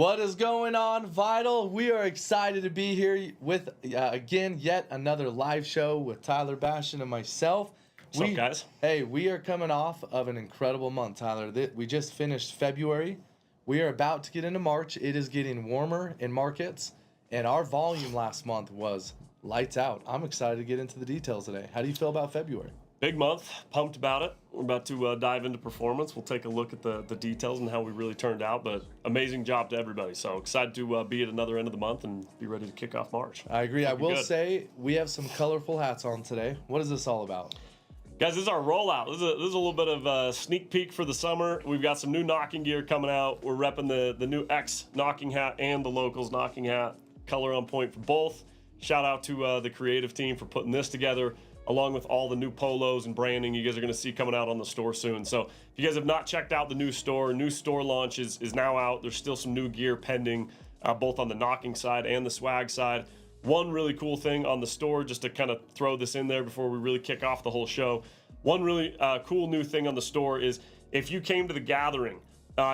What is going on, Vital? We are excited to be here with, again, yet another live show with Tyler Bastion and myself. What's up, guys? Hey, we are coming off of an incredible month, Tyler. We just finished February. We are about to get into March. It is getting warmer in markets, and our volume last month was lights out. I'm excited to get into the details today. How do you feel about February? Big month, pumped about it. We're about to dive into performance. We'll take a look at the details and how we really turned out, but amazing job to everybody. So excited to be at another end of the month and be ready to kick off March. I agree. I will say we have some colorful hats on today. What is this all about? Guys, this is our rollout. This is a little bit of a sneak peek for the summer. We've got some new knocking gear coming out. We're repping the new X knocking hat and the Locals knocking hat. Color on point for both. Shout out to the creative team for putting this together, along with all the new polos and branding you guys are going to see coming out on the store soon. So if you guys have not checked out the new store launch is now out. There's still some new gear pending, both on the knocking side and the swag side. One really cool thing on the store, just to kind of throw this in there before we really kick off the whole show. One really cool new thing on the store is if you came to the gathering,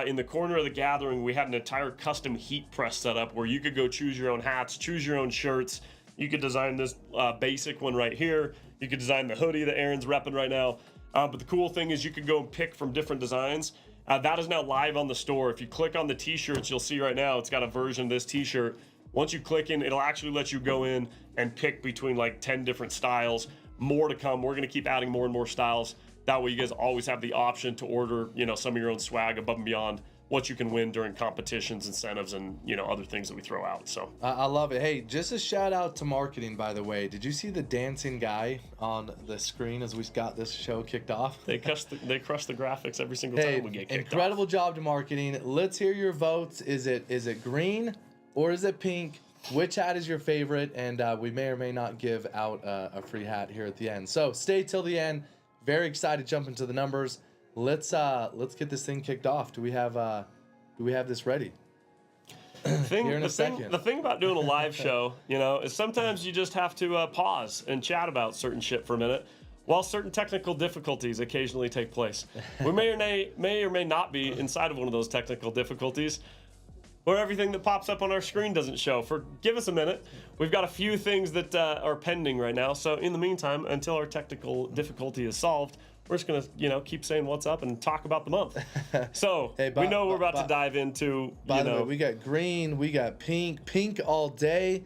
in the corner of the gathering, we had an entire custom heat press set up where you could go choose your own hats, choose your own shirts. You could design this basic one right here. You could design the hoodie that Aaron's repping right now. But the cool thing is you could go and pick from different designs. That is now live on the store. If you click on the t-shirts, you'll see right now it's got a version of this t-shirt. Once you click in, it'll actually let you go in and pick between like 10 different styles. More to come. We're going to keep adding more and more styles. That way you guys always have the option to order, some of your own swag above and beyond what you can win during competitions, incentives, and other things that we throw out. So I love it. Hey, just a shout out to marketing, by the way. Did you see the dancing guy on the screen as we got this show kicked off? They crush the graphics every single time we get kicked incredible off. Job to marketing. Let's hear your votes. Is it green or is it pink? Which hat is your favorite? And we may or may not give out a free hat here at the end. So stay till the end. Very excited to jump into the numbers. Let's get this thing kicked off. Do we have this ready? The thing about doing a live show, is sometimes you just have to pause and chat about certain shit for a minute, while certain technical difficulties occasionally take place. We may or may not be inside of one of those technical difficulties, or everything that pops up on our screen doesn't show. Give us a minute. We've got a few things that are pending right now. So in the meantime, until our technical difficulty is solved, we're just gonna, keep saying what's up and talk about the month. So we know we're about to dive into. By the way, we got green, we got pink all day.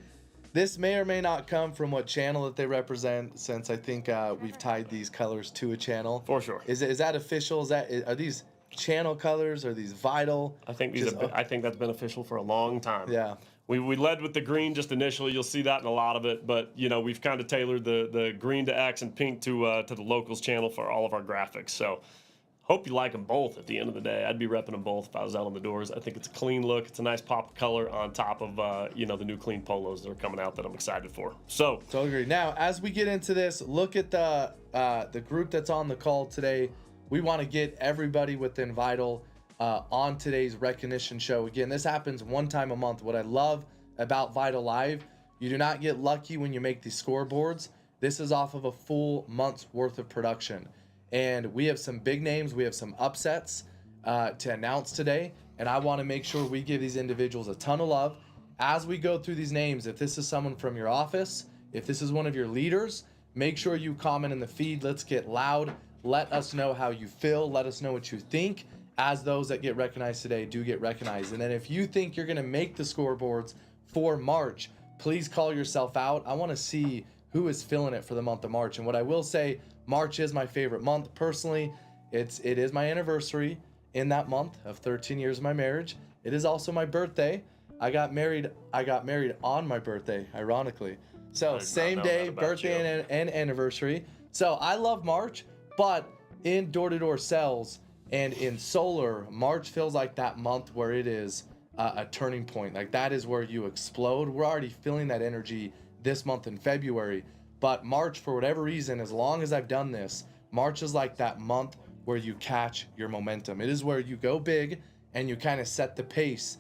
This may or may not come from what channel that they represent, since I think we've tied these colors to a channel. For sure. Is that official? Are these channel colors? Are these Vital? I think that's been official for a long time. Yeah. We led with the green just initially. You'll see that in a lot of it, but we've kind of tailored the green to X and pink to the Locals channel for all of our graphics. So hope you like them both at the end of the day. I'd be repping them both if I was out on the doors. I think it's a clean look. It's a nice pop of color on top of the new clean polos that are coming out that I'm excited for. So totally agree. Now, as we get into this, look at the group that's on the call today. We want to get everybody within Vital on today's recognition show. Again, this happens one time a month. What I love about Vital Live, you do not get lucky when you make these scoreboards. This is off of a full month's worth of production. And we have some big names. We have some upsets to announce today. And I want to make sure we give these individuals a ton of love. As we go through these names, if this is someone from your office, if this is one of your leaders, make sure you comment in the feed. Let's get loud. Let us know how you feel. Let us know what you think, as those that get recognized today do get recognized. And then if you think you're going to make the scoreboards for March, please call yourself out. I want to see who is feeling it for the month of March. And what I will say, March is my favorite month. Personally, it is my anniversary in that month of 13 years of my marriage. It is also my birthday. I got married on my birthday, ironically. So same day, birthday and anniversary. So I love March. But in door-to-door sales and in solar, March feels like that month where it is a turning point. Like that is where you explode. We're already feeling that energy this month in February. But March, for whatever reason, as long as I've done this, March is like that month where you catch your momentum. It is where you go big and you kind of set the pace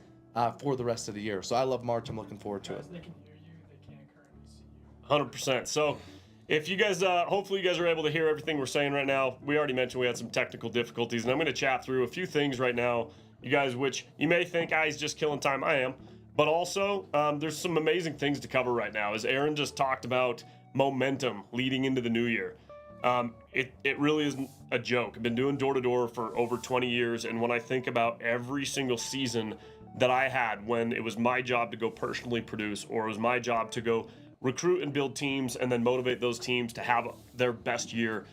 for the rest of the year. So I love March. I'm looking forward to it. They can hear you. They can't currently see you. 100%. So if you guys, hopefully you guys are able to hear everything we're saying right now. We already mentioned we had some technical difficulties, and I'm going to chat through a few things right now you guys, which you may think, he's just killing time. I am. But also, there's some amazing things to cover right now. As Aaron just talked about momentum leading into the new year. It really isn't a joke. I've been doing door-to-door for over 20 years, and when I think about every single season that I had when it was my job to go personally produce, or it was my job to go recruit and build teams and then motivate those teams to have their best year,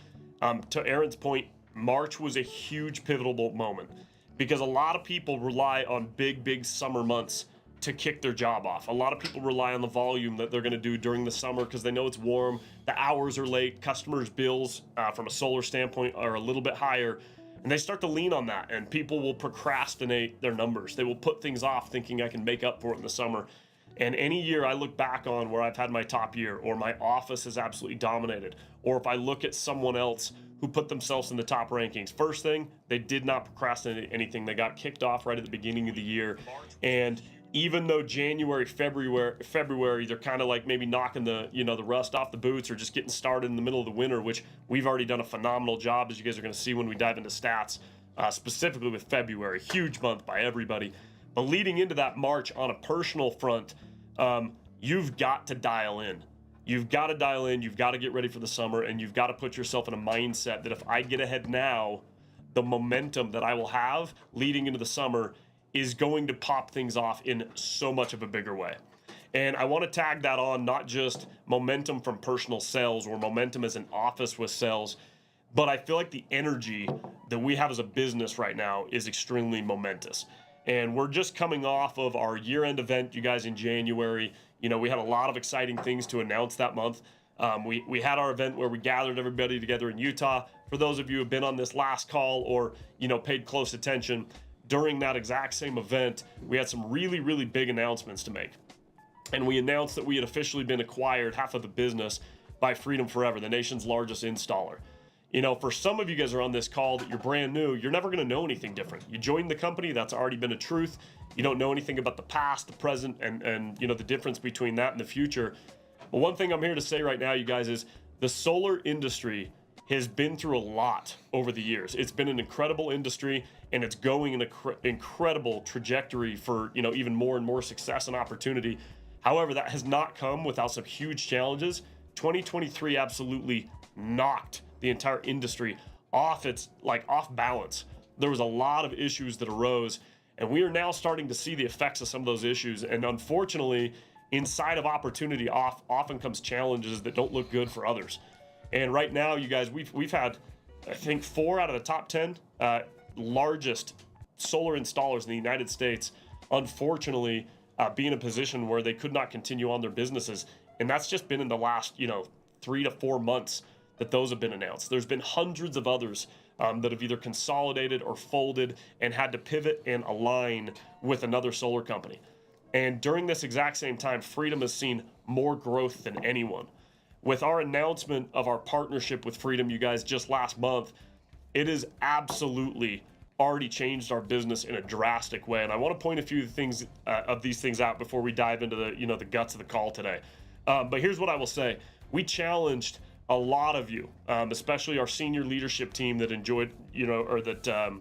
to Aaron's point, March was a huge pivotal moment because a lot of people rely on big summer months to kick their job off. A lot of people rely on the volume that they're going to do during the summer because they know it's warm, the hours are late, customers' bills from a solar standpoint are a little bit higher, and they start to lean on that, and people will procrastinate their numbers. They will put things off thinking I can make up for it in the summer. And any year I look back on where I've had my top year, or my office has absolutely dominated, or if I look at someone else who put themselves in the top rankings, first thing, they did not procrastinate anything. They got kicked off right at the beginning of the year. And even though January, February, they're kind of like maybe knocking the rust off the boots or just getting started in the middle of the winter, which we've already done a phenomenal job, as you guys are going to see when we dive into stats, specifically with February, huge month by everybody. But leading into that March on a personal front, you've got to dial in. You've got to dial in, you've got to get ready for the summer, and you've got to put yourself in a mindset that if I get ahead now, the momentum that I will have leading into the summer is going to pop things off in so much of a bigger way. And I want to tag that on not just momentum from personal sales or momentum as an office with sales, but I feel like the energy that we have as a business right now is extremely momentous. And we're just coming off of our year-end event, you guys, in January. We had a lot of exciting things to announce that month. We had our event where we gathered everybody together in Utah. For those of you who have been on this last call or, paid close attention, during that exact same event, we had some really big announcements to make. And we announced that we had officially been acquired, half of the business, by Freedom Forever, the nation's largest installer. For some of you guys who are on this call that you're brand new, you're never going to know anything different. You joined the company, that's already been a truth. You don't know anything about the past, the present, and the difference between that and the future. But one thing I'm here to say right now, you guys, is the solar industry has been through a lot over the years. It's been an incredible industry, and it's going in an incredible trajectory for even more and more success and opportunity. However, that has not come without some huge challenges. 2023 absolutely knocked the entire industry off balance. There was a lot of issues that arose, and we are now starting to see the effects of some of those issues. And unfortunately, inside of opportunity often comes challenges that don't look good for others. And right now, you guys, we've had, I think, 4 out of the top 10 largest solar installers in the United States, unfortunately, be in a position where they could not continue on their businesses. And that's just been in the last, 3 to 4 months that those have been announced. There's been hundreds of others that have either consolidated or folded and had to pivot and align with another solar company. And during this exact same time, Freedom has seen more growth than anyone. With our announcement of our partnership with Freedom, you guys, just last month, it has absolutely already changed our business in a drastic way. And I want to point a few things of these things out before we dive into the guts of the call today. But here's what I will say. We challenged a lot of you, especially our senior leadership team that enjoyed, that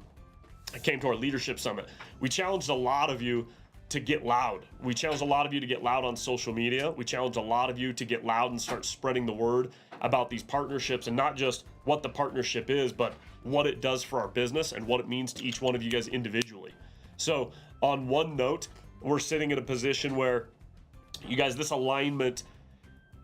came to our leadership summit. We challenged a lot of you to get loud. We challenged a lot of you to get loud on social media. We challenged a lot of you to get loud and start spreading the word about these partnerships, and not just what the partnership is, but what it does for our business and what it means to each one of you guys individually. So on one note, we're sitting in a position where, you guys, this alignment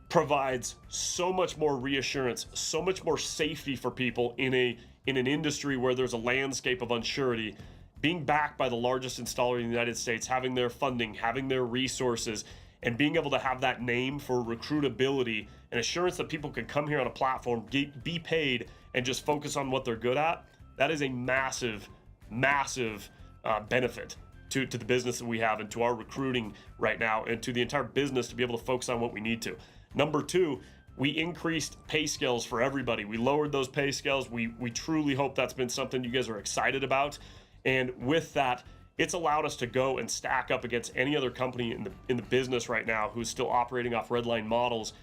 provides so much more reassurance, so much more safety for people in an industry where there's a landscape of unsurety. Being backed by the largest installer in the United States, having their funding, having their resources, and being able to have that name for recruitability and assurance that people can come here on a platform, be paid, and just focus on what they're good at, that is a massive benefit to the business that we have and to our recruiting right now and to the entire business to be able to focus on what we need to. Number 2, we increased pay scales for everybody. We lowered those pay scales. We truly hope that's been something you guys are excited about. And with that, it's allowed us to go and stack up against any other company in the business right now who's still operating off redline models,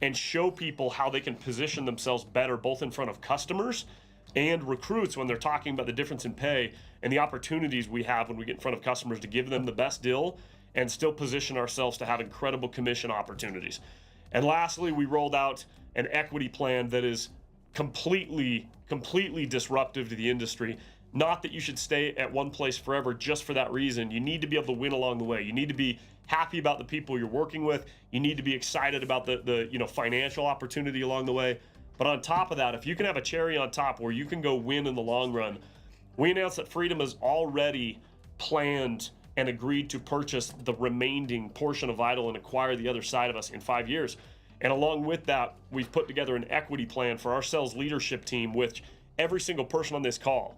and show people how they can position themselves better, both in front of customers and recruits when they're talking about the difference in pay and the opportunities we have when we get in front of customers to give them the best deal and still position ourselves to have incredible commission opportunities. And lastly, we rolled out an equity plan that is completely disruptive to the industry. Not that you should stay at one place forever just for that reason. You need to be able to win along the way. You need to be happy about the people you're working with. You need to be excited about the financial opportunity along the way. But on top of that, if you can have a cherry on top where you can go win in the long run, we announced that Freedom has already planned and agreed to purchase the remaining portion of VITL and acquire the other side of us in 5 years. And along with that, we've put together an equity plan for our sales leadership team, which every single person on this call,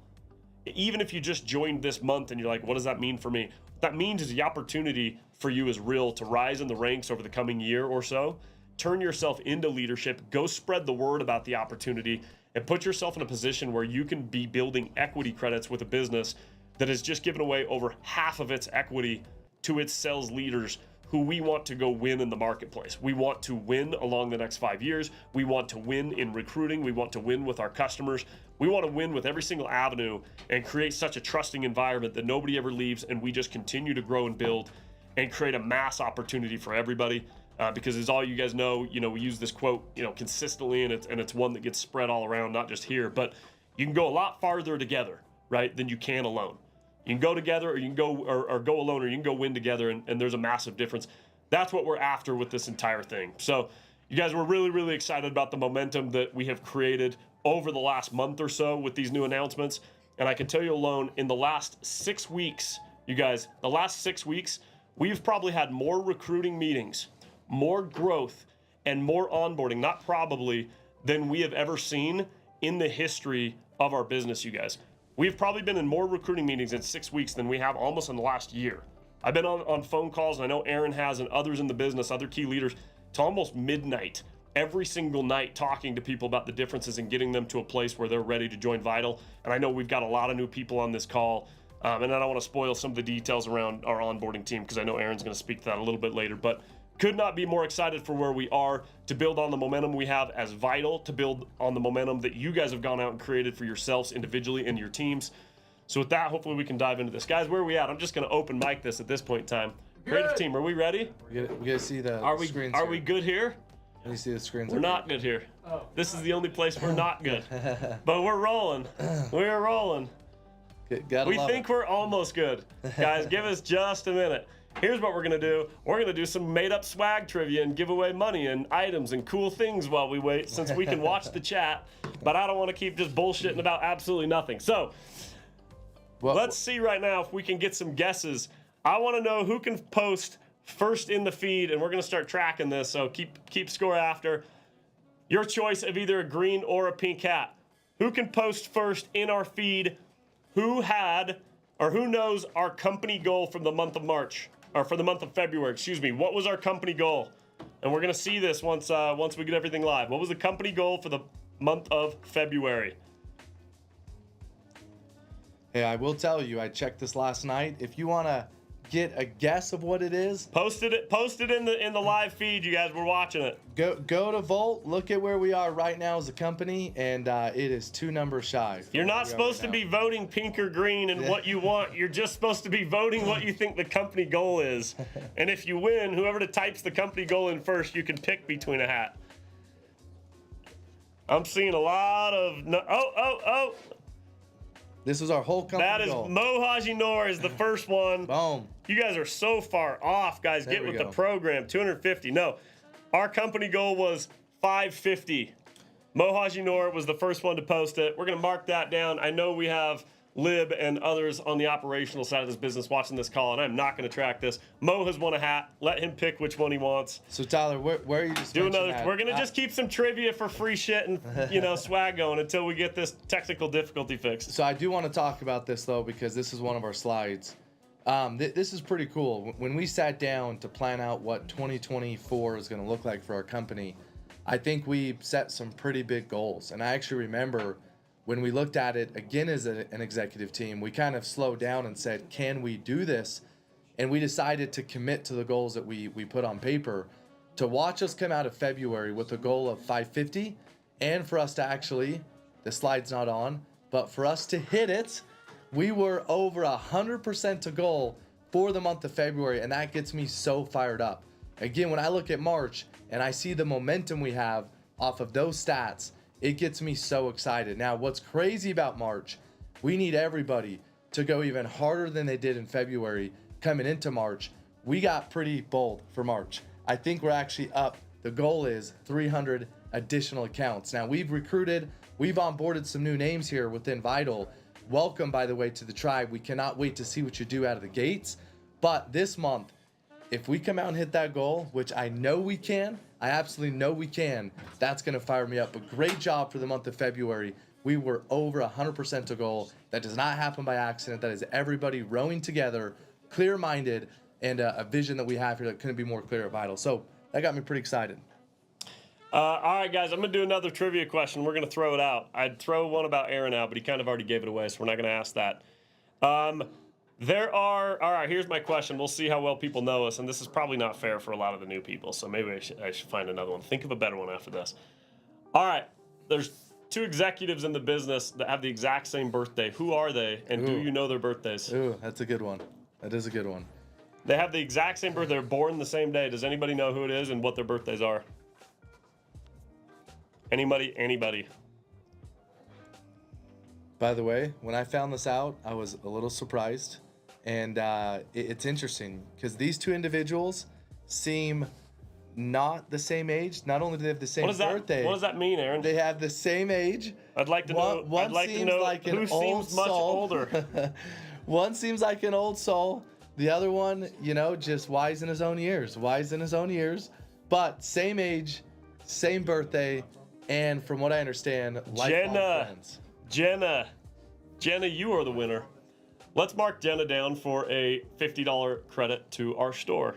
even if you just joined this month and you're like, what does that mean for me? What that means is the opportunity for you is real to rise in the ranks over the coming year or so. Turn yourself into leadership, go spread the word about the opportunity, and put yourself in a position where you can be building equity credits with a business that has just given away over half of its equity to its sales leaders who we want to go win in the marketplace. We want to win along the next 5 years. We want to win in recruiting. We want to win with our customers. We want to win with every single avenue and create such a trusting environment that nobody ever leaves, and we just continue to grow and build and create a mass opportunity for everybody. Because as all you guys know, we use this quote, consistently, and it's one that gets spread all around, not just here, but you can go a lot farther together, right, than you can alone. You can go together, or you can go or go alone, or you can go win together, and there's a massive difference. That's what we're after with this entire thing. So you guys, we're really excited about the momentum that we have created over the last month or so with these new announcements. And I can tell you alone, in the last 6 weeks, you guys, we've probably had more recruiting meetings, more growth, and more onboarding, not probably, than we have ever seen in the history of our business, you guys. We've probably been in more recruiting meetings in 6 weeks than we have almost in the last year. I've been on phone calls, and I know Aaron has, and others in the business, other key leaders, to almost midnight, every single night, talking to people about the differences and getting them to a place where they're ready to join VITL. And I know we've got a lot of new people on this call, and I don't want to spoil some of the details around our onboarding team because I know Aaron's going to speak to that a little bit later, but could not be more excited for where we are, to build on the momentum we have as VITL, to build on the momentum that you guys have gone out and created for yourselves individually and your teams. So with that, hopefully we can dive into this. Guys, where are we at? I'm just going to open mic this at this point in time. Creative team, are we ready? We gotta see the screens. Are we good here? Let me see the screens. We're not good here. Oh. This is the only place we're not good. But we're rolling. We're rolling. We think we're almost good. Guys, give us just a minute. Here's what we're going to do. We're going to do some made-up swag trivia and give away money and items and cool things while we wait, since we can watch the chat, but I don't want to keep just bullshitting about absolutely nothing. So let's see right now if we can get some guesses. I want to know who can post first in the feed, and we're going to start tracking this, so keep score after. Your choice of either a green or a pink hat. Who can post first in our feed? Who knows our company goal from the month of March? Or for the month of February, excuse me. What was our company goal? And we're going to see this once we get everything live. What was the company goal for the month of February? Hey, I will tell you, I checked this last night. If you want to get a guess of what it is, post it in the live feed, you guys. We're watching it. Go to Volt, look at where we are right now as a company, and it is 2 numbers shy. You're not supposed to be voting pink or green and what you want. You're just supposed to be voting what you think the company goal is. And if you win, whoever types the company goal in first, you can pick between a hat. I'm seeing a lot of oh. This is our whole company goal. That is Mo Hajinor is the first one. Boom. You guys are so far off, guys. Get with the program. 250. No, our company goal was 550. Mo Hajinor was the first one to post it. We're going to mark that down. I know we have Lib and others on the operational side of this business watching this call, and I'm not going to track this. Mo has won a hat. Let him pick which one he wants. So Tyler, where are you just do another? We're going to just keep some trivia for free shit and swag going until we get this technical difficulty fixed. So I do want to talk about this though, because this is one of our slides. This is pretty cool. When we sat down to plan out what 2024 is going to look like for our company, I think we set some pretty big goals. And I actually remember when we looked at it again as an executive team, we kind of slowed down and said, can we do this? And we decided to commit to the goals that we put on paper. To watch us come out of February with a goal of 550, and for us to actually the slide's not on, but for us to hit it, we were over 100% to goal for the month of February, and that gets me so fired up. Again, when I look at March and I see the momentum we have off of those stats, it gets me so excited. Now, what's crazy about March, we need everybody to go even harder than they did in February coming into March. We got pretty bold for March. I think we're actually up. The goal is 300 additional accounts. Now, we've onboarded some new names here within VITL. Welcome, by the way, to the tribe. We cannot wait to see what you do out of the gates. But this month, if we come out and hit that goal, which I know we can, I absolutely know we can, that's going to fire me up. But great job for the month of February. We were over 100% to goal. That does not happen by accident. That is everybody rowing together, clear-minded, and a vision that we have here that couldn't be more clear at VITL. So that got me pretty excited. All right, guys, I'm going to do another trivia question. We're going to throw it out. I'd throw one about Aaron out, but he kind of already gave it away, so we're not going to ask that. All right, here's my question. We'll see how well people know us, and this is probably not fair for a lot of the new people, so maybe I should find another one. Think of a better one after this. All right, there's 2 executives in the business that have the exact same birthday. Who are they, and do you know their birthdays? Ooh, that's a good one. That is a good one. They have the exact same birthday. They're born the same day. Does anybody know who it is and what their birthdays are? Anybody? By the way, when I found this out, I was a little surprised. And it's interesting because these 2 individuals seem not the same age. Not only do they have the same birthday. What does that mean, Aaron? They have the same age. I'd like to know. One seems like an who old seems much soul. older. One seems like an old soul. The other one, just wise in his own years. But same age, same birthday, and from what I understand, lifelong friends. Jenna, you are the winner. Let's mark Jenna down for a $50 credit to our store.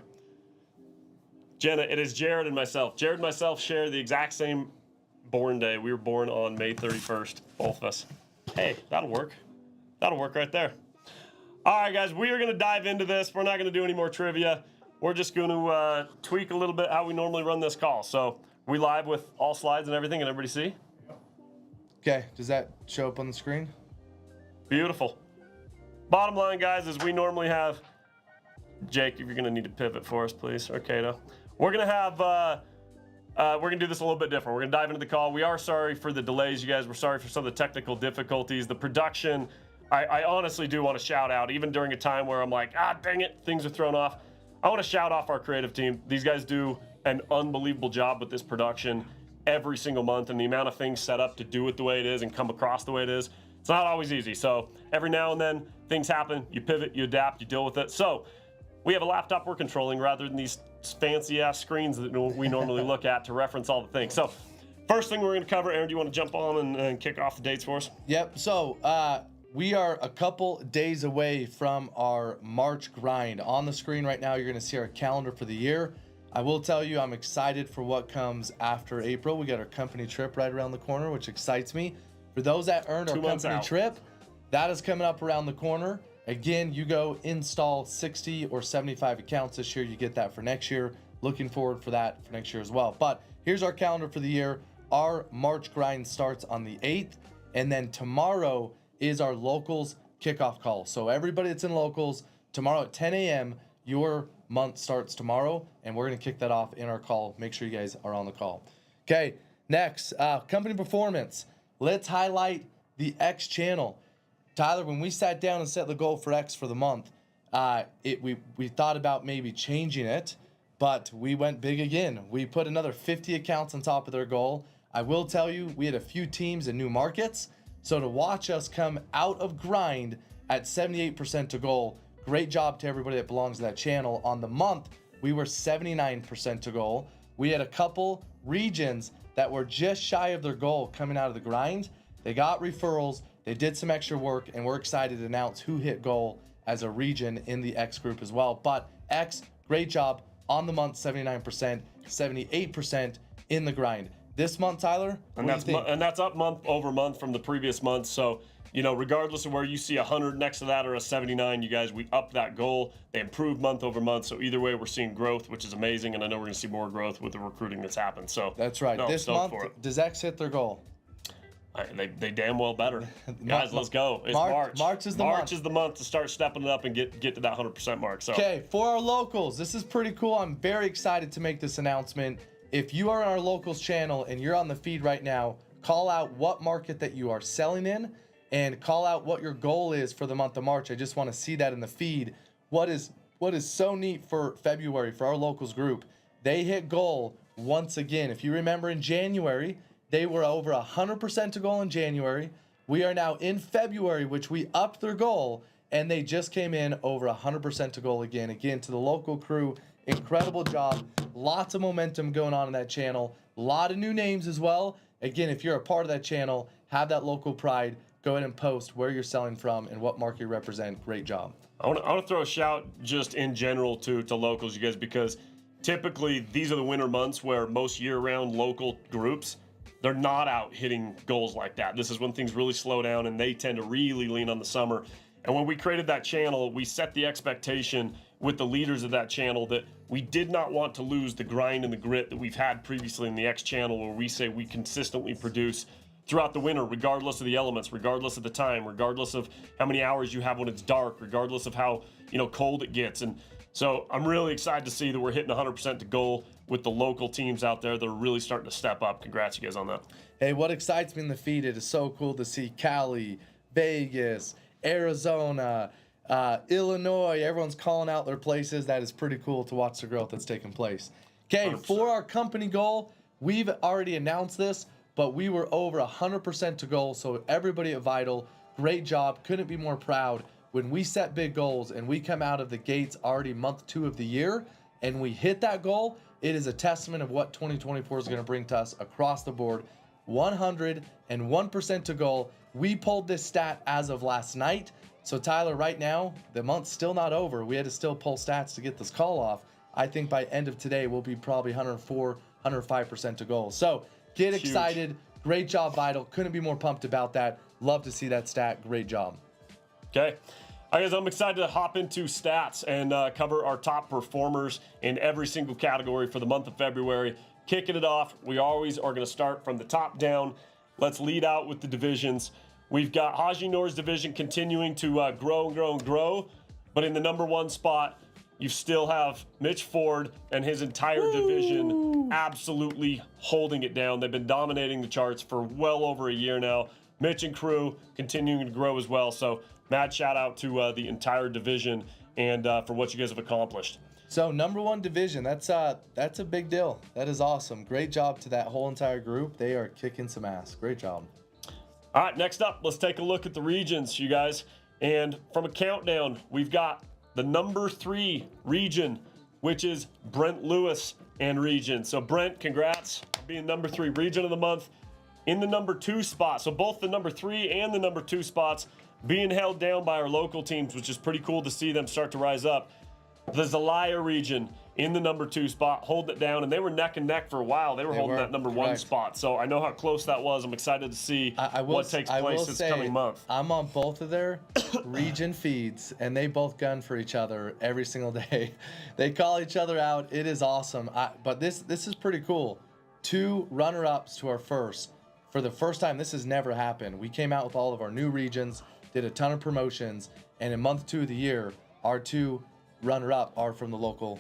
Jenna, it is Jared and myself. Jared and myself share the exact same born day. We were born on May 31st, both of us. Hey, that'll work. That'll work right there. All right, guys, we are going to dive into this. We're not going to do any more trivia. We're just going to tweak a little bit how we normally run this call. So we live with all slides and everything, and everybody see? Okay, does that show up on the screen? Beautiful. Bottom line, guys, is we normally have, Jake, if you're going to need to pivot for us, please, or Kato. We're going to have, we're going to do this a little bit different. We're going to dive into the call. We are sorry for the delays, you guys. We're sorry for some of the technical difficulties. The production, I honestly do want to shout out, even during a time where I'm like, dang it, things are thrown off. I want to shout off our creative team. These guys do an unbelievable job with this production every single month, and the amount of things set up to do it the way it is and come across the way it is. It's not always easy. So every now and then things happen, you pivot, you adapt, you deal with it. So we have a laptop we're controlling rather than these fancy ass screens that we normally look at to reference all the things. So first thing we're going to cover, Aaron, do you want to jump on and kick off the dates for us? Yep. So we are a couple days away from our March grind. On the screen right now, you're going to see our calendar for the year. I will tell you, I'm excited for what comes after April. We got our company trip right around the corner, which excites me. For those that earned our company trip, that is coming up around the corner. Again, you go install 60 or 75 accounts this year. You get that for next year. Looking forward for that for next year as well. But here's our calendar for the year. Our March grind starts on the 8th. And then tomorrow is our locals kickoff call. So everybody that's in locals, tomorrow at 10 a.m., your month starts tomorrow. And we're going to kick that off in our call. Make sure you guys are on the call. Okay, next, company performance. Let's highlight the X channel. Tyler, when we sat down and set the goal for X for the month, we thought about maybe changing it, but we went big again. We put another 50 accounts on top of their goal. I will tell you, we had a few teams in new markets, so to watch us come out of grind at 78% to goal, great job to everybody that belongs to that channel. On the month, we were 79% to goal. We had a couple regions that were just shy of their goal coming out of the grind. They got referrals, they did some extra work, and we're excited to announce who hit goal as a region in the X group as well. But X, great job on the month, 79%, 78% in the grind. This month, Tyler, and that's up month over month from the previous month. So, regardless of where you see 100 next to that or a 79, you guys, we upped that goal. They improved month over month. So either way, we're seeing growth, which is amazing. And I know we're going to see more growth with the recruiting that's happened. So that's right. This month, does X hit their goal? They damn well better. Guys, let's go. It's March. March is the March month. is the month to start stepping it up and get to that 100% mark. So Okay, for our locals, this is pretty cool. I'm very excited to make this announcement. If you are on our locals channel and you're on the feed right now, call out what market that you are selling in and call out what your goal is for the month of March. I just want to see that in the feed. What is so neat for February for our locals group, they hit goal once again. If you remember in January, they were over 100% to goal in January. We are now in February, which we upped their goal, and they just came in over 100% to goal again. Again, to the local crew, incredible job. Lots of momentum going on in that channel. A lot of new names as well. Again, if you're a part of that channel, have that local pride. Go ahead and post where you're selling from and what market you represent. Great job. I want to throw a shout just in general to locals, you guys, because typically these are the winter months where most year-round local groups, they're not out hitting goals like that. This is when things really slow down and they tend to really lean on the summer. And when we created that channel, we set the expectation with the leaders of that channel that we did not want to lose the grind and the grit that we've had previously in the X channel, where we say we consistently produce throughout the winter, regardless of the elements, regardless of the time, regardless of how many hours you have when it's dark, regardless of how cold it gets. And so I'm really excited to see that we're hitting 100% to goal with the local teams out there that are really starting to step up. Congrats, you guys, on that. Hey, what excites me in the feed, it is so cool to see Cali, Vegas, Arizona, Illinois. Everyone's calling out their places. That is pretty cool to watch the growth that's taking place. Okay, 100%. for our company goal, we've already announced this, but we were over 100% to goal. So everybody at VITL, great job. Couldn't be more proud. When we set big goals and we come out of the gates already month 2 of the year and we hit that goal, it is a testament of what 2024 is going to bring to us across the board. 101% to goal. We pulled this stat as of last night. So Tyler, right now, the month's still not over. We had to still pull stats to get this call off. I think by end of today, we'll be probably 104, 105% to goal. So get excited. Great job, VITL. Couldn't be more pumped about that. Love to see that stat. Great job. Okay. All right, guys, I'm excited to hop into stats and cover our top performers in every single category for the month of February. Kicking it off, we always are going to start from the top down. Let's lead out with the divisions. We've got Haji Noor's division continuing to grow and grow and grow, but in the number 1 spot, you still have Mitch Ford and his entire division absolutely holding it down. They've been dominating the charts for well over a year now. Mitch and crew continuing to grow as well. So mad shout out to the entire division and for what you guys have accomplished. So number 1 division, that's a big deal. That is awesome. Great job to that whole entire group. They are kicking some ass. Great job. All right, next up, let's take a look at the regions, you guys. And from a countdown, we've got the number 3 region, which is Brent Lewis and region. So Brent, congrats on being number 3 region of the month. In the number 2 spot, so both the number 3 and the number 2 spots being held down by our local teams, which is pretty cool to see them start to rise up. The Zelaya region in the number 2 spot, holding it down, and they were neck and neck for a while. They were holding that number 1 spot. So I know how close that was. I'm excited to see what takes place this coming month. I'm on both of their region feeds, and they both gun for each other every single day. They call each other out. It is awesome. But this is pretty cool. 2 runner-ups to our first. For the first time, this has never happened. We came out with all of our new regions, did a ton of promotions, and in month 2 of the year, our 2 runner-up are from the local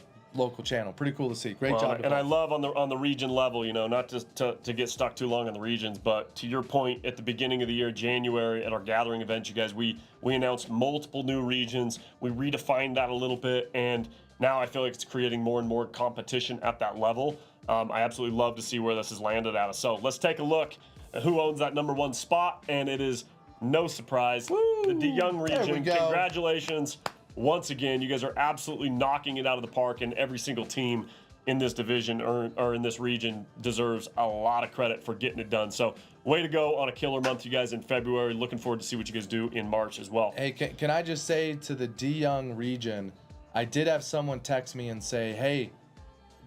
channel. Pretty cool to see. Great job. And I love on the region level, not just to get stuck too long on the regions, but to your point, at the beginning of the year, January, at our gathering event, you guys, we announced multiple new regions. We redefined that a little bit, and now I feel like it's creating more and more competition at that level. I absolutely love to see where this has landed at us. So let's take a look at who owns that number 1 spot, and it is no surprise, the DeYoung region. Congratulations. Once again, you guys are absolutely knocking it out of the park, and every single team in this division or in this region deserves a lot of credit for getting it done. So way to go on a killer month, you guys, in February. Looking forward to see what you guys do in March as well. Hey, can I just say to the DeYoung region, I did have someone text me and say, hey,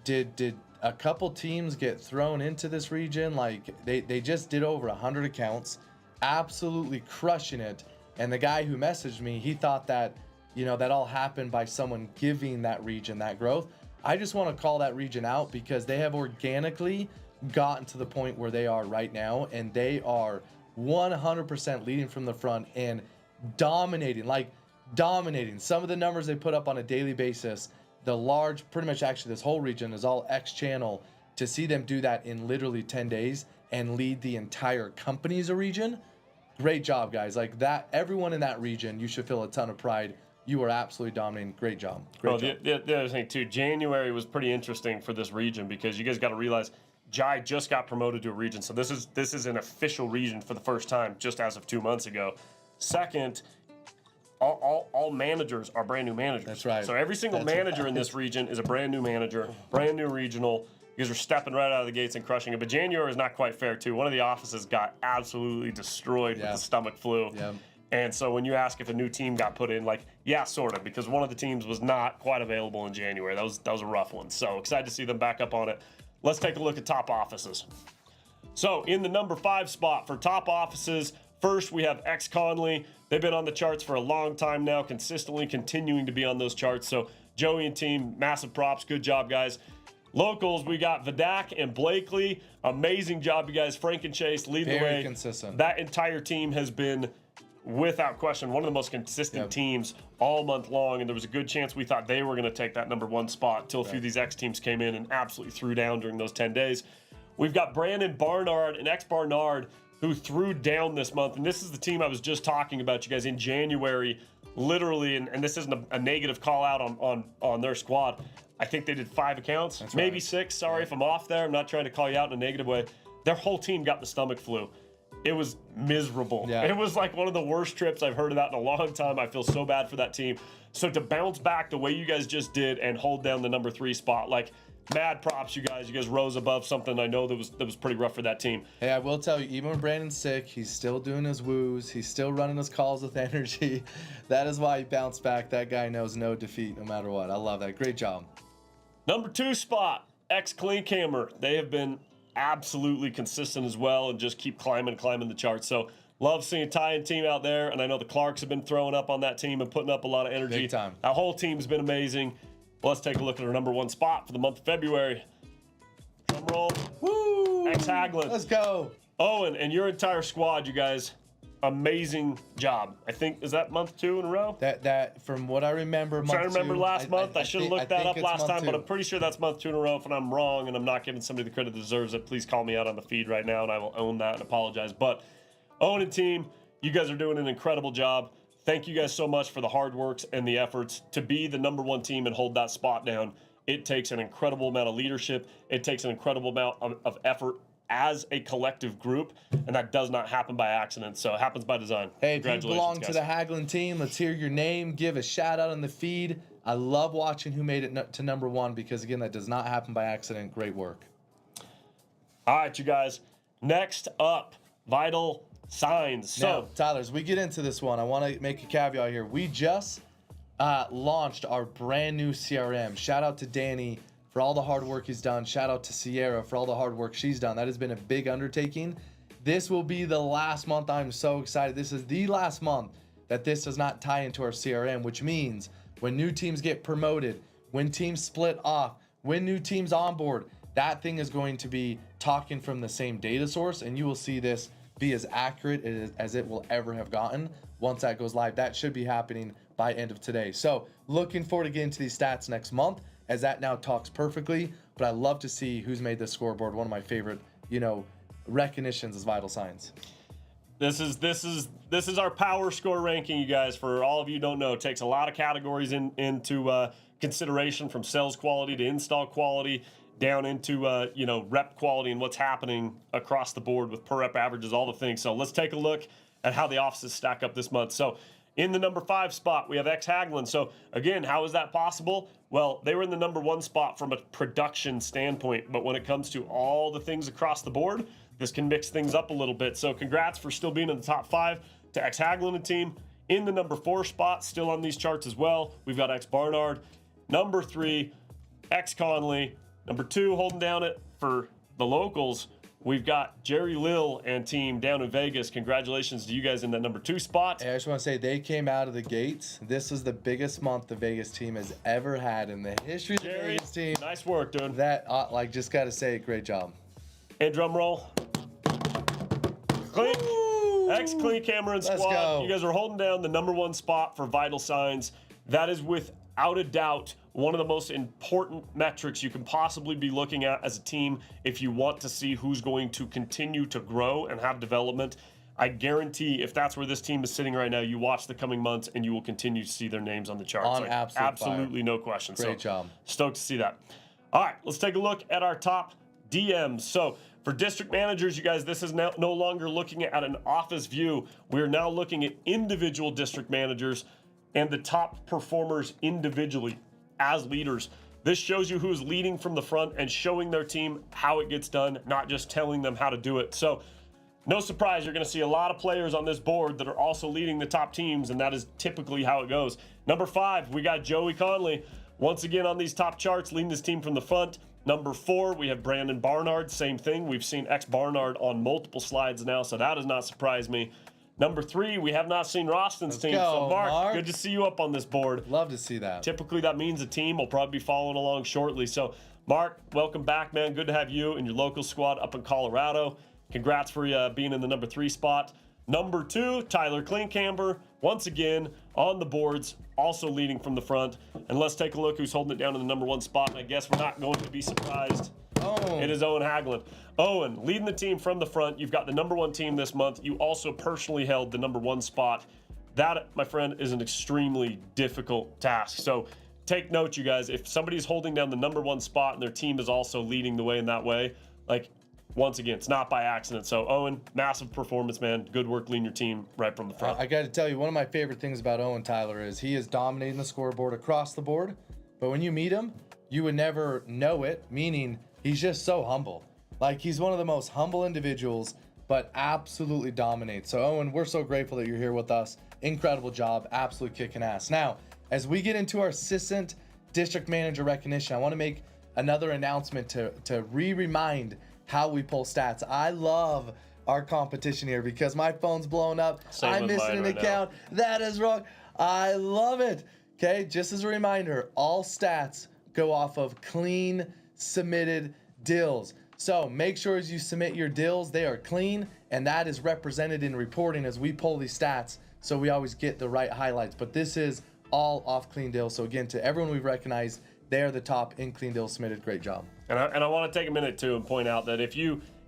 did a couple teams get thrown into this region? Like they just did over 100 accounts, absolutely crushing it. And the guy who messaged me, he thought that that all happened by someone giving that region that growth. I just want to call that region out because they have organically gotten to the point where they are right now, and they are 100% leading from the front and dominating. Some of the numbers they put up on a daily basis, pretty much actually this whole region is all X channel. To see them do that in literally 10 days and lead the entire company's region, great job, guys. Like that, everyone in that region, you should feel a ton of pride. You are absolutely dominating. Great job. Great job. The other thing too, January was pretty interesting for this region because you guys got to realize Jai just got promoted to a region, so this is an official region for the first time, just as of 2 months ago. Second, all managers are brand new managers. That's right. So every single manager in this region is a brand new manager, brand new regional. You guys are stepping right out of the gates and crushing it. But January is not quite fair, too. One of the offices got absolutely destroyed with the stomach flu. Yeah. And so when you ask if a new team got put in, like, yeah, sort of, because one of the teams was not quite available in January. That was a rough one. So excited to see them back up on it. Let's take a look at top offices. So in the number 5 spot for top offices, first we have X Conley. They've been on the charts for a long time now, consistently continuing to be on those charts. So Joey and team, massive props. Good job, guys. Locals, we got Vidak and Blakely. Amazing job, you guys. Frank and Chase lead the way. Very consistent. That entire team has been, without question, one of the most consistent teams all month long, and there was a good chance we thought they were going to take that number 1 spot until a few of these X teams came in and absolutely threw down during those 10 days. We've got Brandon Barnard and X Barnard who threw down this month, and this is the team I was just talking about, you guys, in January, literally, and this isn't a negative call out on their squad. I think they did 5 accounts, maybe 6. Sorry if I'm off there. I'm not trying to call you out in a negative way. Their whole team got the stomach flu. It was miserable. Yeah. It was like one of the worst trips I've heard of that in a long time. I feel so bad for that team. So to bounce back the way you guys just did and hold down the number 3 spot, like, mad props, you guys. You guys rose above something I know that was pretty rough for that team. Hey, I will tell you, even when Brandon's sick, he's still doing his woos. He's still running his calls with energy. That is why he bounced back. That guy knows no defeat no matter what. I love that. Great job. Number 2 spot, X Cleanhammer. They have been absolutely consistent as well and just keep climbing the charts. So love seeing Ty and team out there, and I know the Clarks have been throwing up on that team and putting up a lot of energy. Big time. That whole team's been amazing. Well, let's take a look at our number 1 spot for the month of February. Drum roll. Woo! X Haglund. Let's go. Owen and your entire squad, you guys, amazing job. I think, is that month 2 in a row? That from what I remember, month 2. I remember last month. I should have looked that up last time, 2. but I'm pretty sure that's month 2 in a row. If I'm wrong and I'm not giving somebody the credit that deserves it, please call me out on the feed right now, and I will own that and apologize. But Owen and team, you guys are doing an incredible job. Thank you guys so much for the hard works and the efforts to be the number 1 team and hold that spot down. It takes an incredible amount of leadership. It takes an incredible amount of effort as a collective group, and that does not happen by accident. So it happens by design. Hey, if you belong to the Haglund team, let's hear your name. Give a shout out on the feed. I love watching who made it to number 1 because, again, that does not happen by accident. Great work. All right, you guys. Next up, VITL signs. So, now, Tyler, as we get into this one, I want to make a caveat here. We just launched our brand new CRM. Shout out to Danny for all the hard work he's done. Shout out to Sierra for all the hard work she's done. That has been a big undertaking. This will be the last month. I'm so excited. This is the last month that this does not tie into our CRM, which means when new teams get promoted, when teams split off, when new teams onboard, that thing is going to be talking from the same data source, and you will see this be as accurate as it will ever have gotten once that goes live. That should be happening by end of today. So looking forward to getting to these stats next month, as that now talks perfectly. But I love to see who's made this scoreboard. One of my favorite, recognitions is VITL signs. This is our power score ranking, you guys. For all of you who don't know, it takes a lot of categories into consideration, from sales quality to install quality, down into rep quality and what's happening across the board with per rep averages, all the things. So let's take a look at how the offices stack up this month. So in the number 5 spot, we have X Haglund. So again, how is that possible? Well, they were in the number 1 spot from a production standpoint, but when it comes to all the things across the board, this can mix things up a little bit. So congrats for still being in the top 5 to X Haglund and team. In the number 4 spot, still on these charts as well, we've got X Barnard. Number 3, X Conley. Number 2, holding down it for the locals, we've got Jerry Lill and team down in Vegas. Congratulations to you guys in that number 2 spot. Hey, I just want to say they came out of the gates. This is the biggest month the Vegas team has ever had in the history of the Vegas team. Nice work, dude. That, just got to say, great job. And drum roll. Clink. Woo! Clean Camera and Let's Squad, go. you guys are holding down the #1 spot for vital signs. That is without a doubt one of the most important metrics you can possibly be looking at as a team if you want to see who's going to continue to grow and have development. I guarantee if that's where this team is sitting right now, you watch the coming months and you will continue to see their names on the charts. On absolutely no question. Great job. Stoked to see that. All right, let's take a look at our top DMs. So for district managers, you guys, this is now no longer looking at an office view. We're now looking at individual district managers and the top performers individually as leaders. This shows you who's leading from the front and showing their team how it gets done, not just telling them how to do it. So no surprise, you're going to see a lot of players on this board that are also leading the top teams, and that is typically how it goes. Number 5, we got Joey Conley. Once again on these top charts, leading his team from the front. Number 4, we have Brandon Barnard. Same thing. We've seen Barnard on multiple slides now, so that does not surprise me. Number 3, we have not seen Roston's team. So Mark, good to see you up on this board. Love to see that. Typically, that means a team will probably be following along shortly. So, Mark, welcome back, man. Good to have you and your local squad up in Colorado. Congrats for being in the number 3 spot. Number 2, Tyler Klinkhammer, once again on the boards, also leading from the front. And let's take a look who's holding it down in the number 1 spot. And I guess we're not going to be surprised. Oh. It is Owen Hagelin. Owen, leading the team from the front. You've got the number 1 team this month. You also personally held the number 1 spot. That, my friend, is an extremely difficult task. So take note, you guys. If somebody's holding down the number 1 spot and their team is also leading the way in that way, like, once again, it's not by accident. So, Owen, massive performance, man. Good work leading your team right from the front. I got to tell you, one of my favorite things about Owen, Tyler, is he is dominating the scoreboard across the board. But when you meet him, you would never know it, meaning he's just so humble. Like, he's one of the most humble individuals, but absolutely dominates. So, Owen, we're so grateful that you're here with us. Incredible job. Absolutely kicking ass. Now, as we get into our assistant district manager recognition, I want to make another announcement to remind how we pull stats. I love our competition here because my phone's blowing up. I'm missing an account. That is wrong. I love it. Okay, just as a reminder, all stats go off of clean submitted deals. So make sure as you submit your deals, they are clean, and that is represented in reporting as we pull these stats, so we always get the right highlights. But this is all off clean deals. So again, to everyone we've recognized, they are the top in clean deals submitted. Great job. And I want to take a minute too and point out that if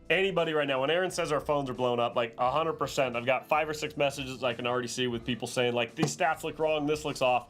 anybody right now, when Aaron says our phones are blown up, like 100%, I've got 5 or 6 messages I can already see with people saying like, these stats look wrong, this looks off.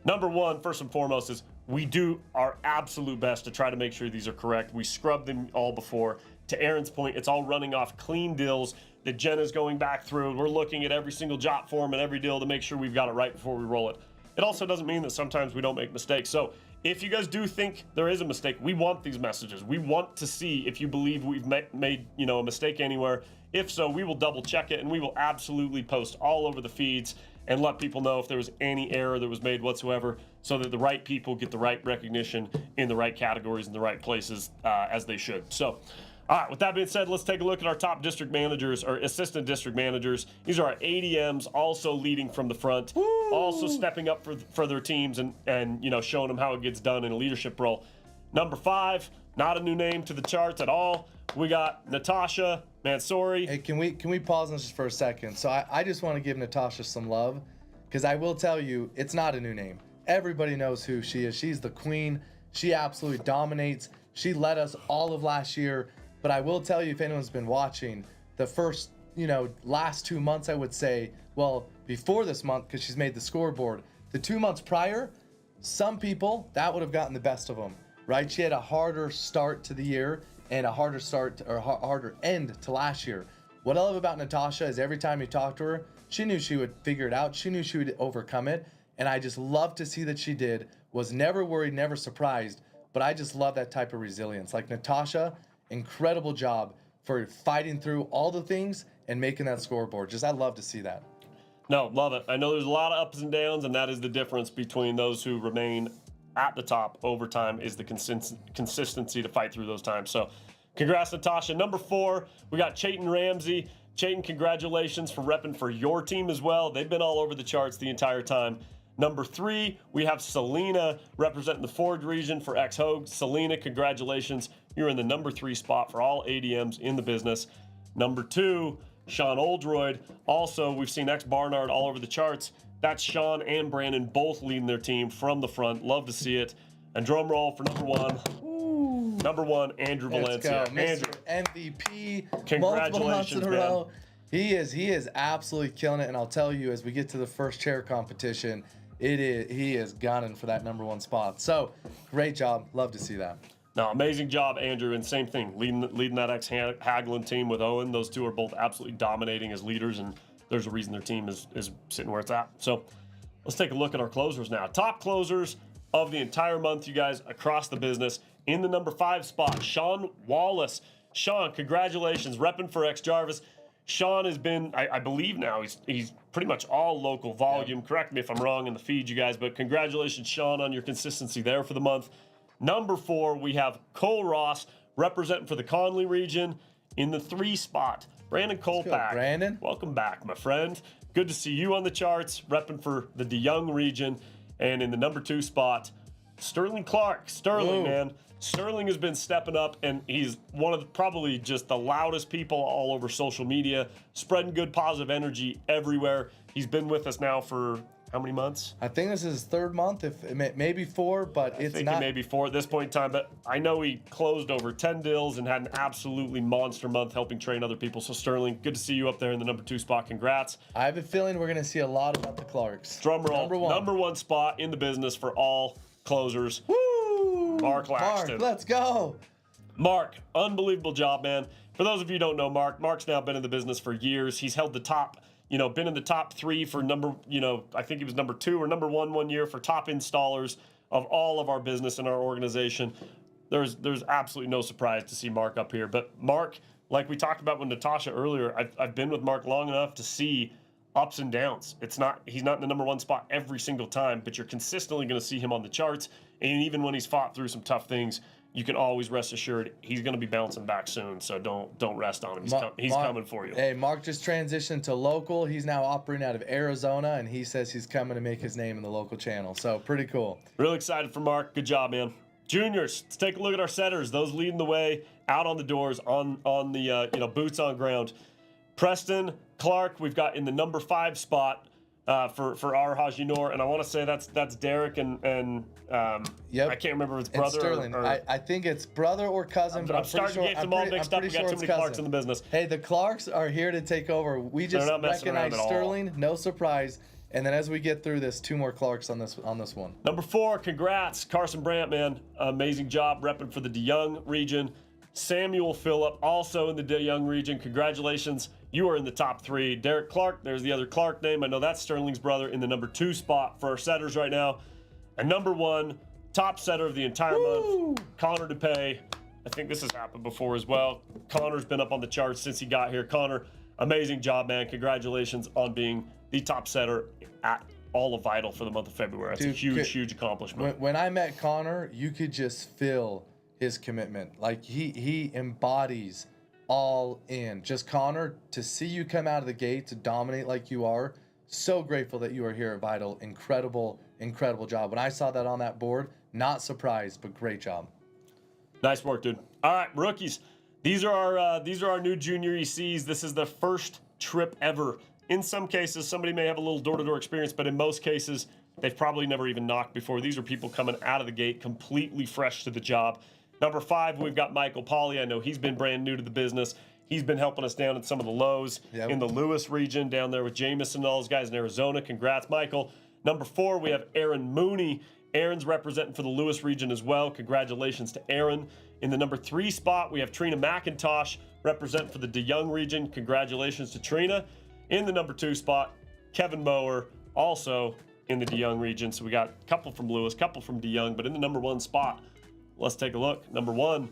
Number 1, first and foremost, is we do our absolute best to try to make sure these are correct. We scrubbed them all before. To Aaron's point, it's all running off clean deals that Jen is going back through. We're looking at every single jot form and every deal to make sure we've got it right before we roll it. It also doesn't mean that sometimes we don't make mistakes. So if you guys do think there is a mistake, we want these messages. We want to see if you believe we've made a mistake anywhere. If so, we will double check it and we will absolutely post all over the feeds and let people know if there was any error that was made whatsoever, so that the right people get the right recognition in the right categories in the right places as they should. So, all right, with that being said, let's take a look at our top district managers or assistant district managers. These are our ADMs, also leading from the front, also stepping up for their teams and showing them how it gets done in a leadership role. Number 5, not a new name to the charts at all. We got Natasha Mansouri. Hey, can we pause on this just for a second? So I just want to give Natasha some love, because I will tell you, it's not a new name. Everybody knows who she is. She's the queen. She absolutely dominates. She led us all of last year. But I will tell you, if anyone's been watching, the first, last 2 months, I would say, well, before this month, because she's made the scoreboard, the 2 months prior, some people, that would have gotten the best of them, right? She had a harder start to the year and a harder harder end to last year. What I love about Natasha is every time you talk to her, she knew she would figure it out. She knew she would overcome it. And I just love to see that she did, was never worried, never surprised. But I just love that type of resilience. Like Natasha, incredible job for fighting through all the things and making that scoreboard. I love to see that. No, love it. I know there's a lot of ups and downs, and that is the difference between those who remain at the top over time, is the consistency to fight through those times. So congrats, Natasha. Number 4, we got Chayton Ramsey. Chayton, congratulations for repping for your team as well. They've been all over the charts the entire time. Number 3, we have Selena representing the Ford region for X-Hogue. Selena, congratulations. You're in the number 3 spot for all ADMs in the business. Number 2, Sean Oldroyd. Also, we've seen X Barnard all over the charts. That's Sean and Brandon both leading their team from the front. Love to see it. And drum roll for number one. Ooh. Number one, Andrew Valencia. Let's go, Mr. MVP. Congratulations, multiple months in a man. row. He is absolutely killing it. And I'll tell you, as we get to the first chair competition, he is gunning for that number one spot. So great job. Love to see that. No, amazing job, Andrew. And same thing, leading that ex-Hagelin team with Owen. Those two are both absolutely dominating as leaders, and there's a reason their team is sitting where it's at. So let's take a look at our closers now. Top closers of the entire month, you guys, across the business. In the number 5 spot, Sean Wallace. Sean, congratulations, repping for X Jarvis. Sean has been, I believe now, he's pretty much all local volume. Yep. Correct me if I'm wrong in the feed, you guys, but congratulations, Sean, on your consistency there for the month. Number 4, we have Cole Ross representing for the Conley region in the 3 spot. Brandon Kolpak. Brandon. Welcome back, my friend. Good to see you on the charts, repping for the DeYoung region. And in the number 2 spot, Sterling Clark. Sterling, man. Sterling has been stepping up, and he's one of probably just the loudest people all over social media, spreading good positive energy everywhere. He's been with us now for how many months? I think this is his 3rd month, if maybe 4, but it's not. I think maybe 4 at this point in time, but I know he closed over 10 deals and had an absolutely monster month helping train other people. So Sterling, good to see you up there in the number 2 spot. Congrats. I have a feeling we're going to see a lot about the Clarks. Drum roll. Number 1 spot in the business for all closers. Woo! Mark Laxton. Mark, let's go. Mark, unbelievable job, man. For those of you who don't know Mark's now been in the business for years. He's held the top, been in the top 3 for I think he was number 2 or number 1 year for top installers of all of our business in our organization. There's absolutely no surprise to see Mark up here. But Mark, like we talked about with Natasha earlier, I've been with Mark long enough to see ups and downs. He's not in the number 1 spot every single time, but you're consistently going to see him on the charts. And even when he's fought through some tough things, you can always rest assured he's going to be bouncing back soon. So don't rest on him. He's coming for you. Hey, Mark just transitioned to local. He's now operating out of Arizona, and he says he's coming to make his name in the local channel. So pretty cool. Really excited for Mark. Good job, man. Juniors, let's take a look at our setters. Those leading the way out on the doors, on the boots on ground. Preston Clark, we've got in the number 5 spot for our Hajinor, and I want to say that's Derek and yep. I can't remember if it's brother Sterling. or I think it's brother or cousin, but I'm starting to get them all mixed up. We got too many Clarks in the business. Hey, the Clarks are here to take over. We just recognize Sterling, no surprise. And then as we get through this, 2 more Clarks on this one. Number 4, congrats, Carson Brandt, man. Amazing job repping for the DeYoung region. Samuel Phillip, also in the DeYoung region. Congratulations. You are in the top 3. Derek Clark, there's the other Clark name. I know that's Sterling's brother in the number 2 spot for our setters right now. And number 1, top setter of the entire month, Connor DePay. I think this has happened before as well. Connor's been up on the charts since he got here. Connor, amazing job, man. Congratulations on being the top setter at all of VITL for the month of February. That's a huge accomplishment. When I met Connor, you could just feel his commitment. Like he embodies all in. Just Connor, to see you come out of the gate to dominate like you are, so grateful that you are here at VITL. Incredible job. When I saw that on that board, not surprised, but great job. Nice work, dude. All right, rookies. These are our new junior ECs. This is the first trip ever. In some cases, somebody may have a little door-to-door experience, but in most cases, they've probably never even knocked before. These are people coming out of the gate completely fresh to the job. Number 5, we've got Michael Pauly. I know he's been brand new to the business. He's been helping us down in some of the lows in the Lewis region down there with Jameson and all those guys in Arizona. Congrats, Michael. Number 4, we have Aaron Mooney. Aaron's representing for the Lewis region as well. Congratulations to Aaron. In the number 3 spot, we have Trina McIntosh representing for the DeYoung region. Congratulations to Trina. In the number 2 spot, Kevin Mower, also in the DeYoung region. So we got a couple from Lewis, a couple from DeYoung, but in the number 1 spot, let's take a look. Number 1,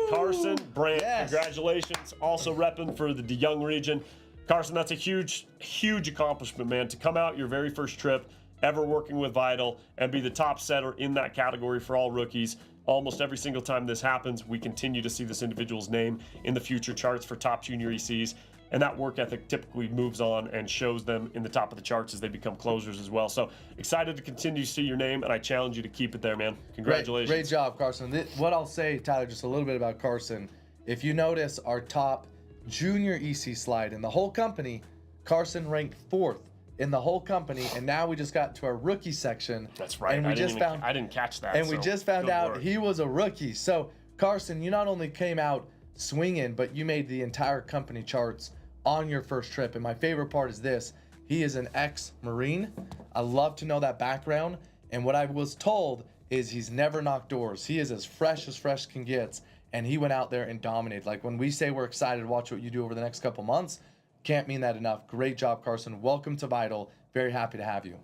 Carson Brandt. Yes. Congratulations. Also repping for the DeYoung region. Carson, that's a huge accomplishment, man. To come out your very first trip ever working with VITL and be the top setter in that category for all rookies. Almost every single time this happens, we continue to see this individual's name in the future charts for top junior ECs. And that work ethic typically moves on and shows them in the top of the charts as they become closers as well. So excited to continue to see your name, and I challenge you to keep it there, man. Congratulations. Great job, Carson. What I'll say, Tyler, just a little bit about Carson. If you notice, our top junior EC slide in the whole company. Carson ranked 4th in the whole company, and now we just got to our rookie section. That's right. And I didn't catch that. And we just found out he was a rookie. So Carson, you not only came out swinging, but you made the entire company charts on your first trip. And my favorite part is this: he is an ex-Marine. I love to know that background. And what I was told is he's never knocked doors. He is as fresh can get. And he went out there and dominated. Like, when we say we're excited to watch what you do over the next couple months, can't mean that enough. Great job, Carson. Welcome to VITL. Very happy to have you.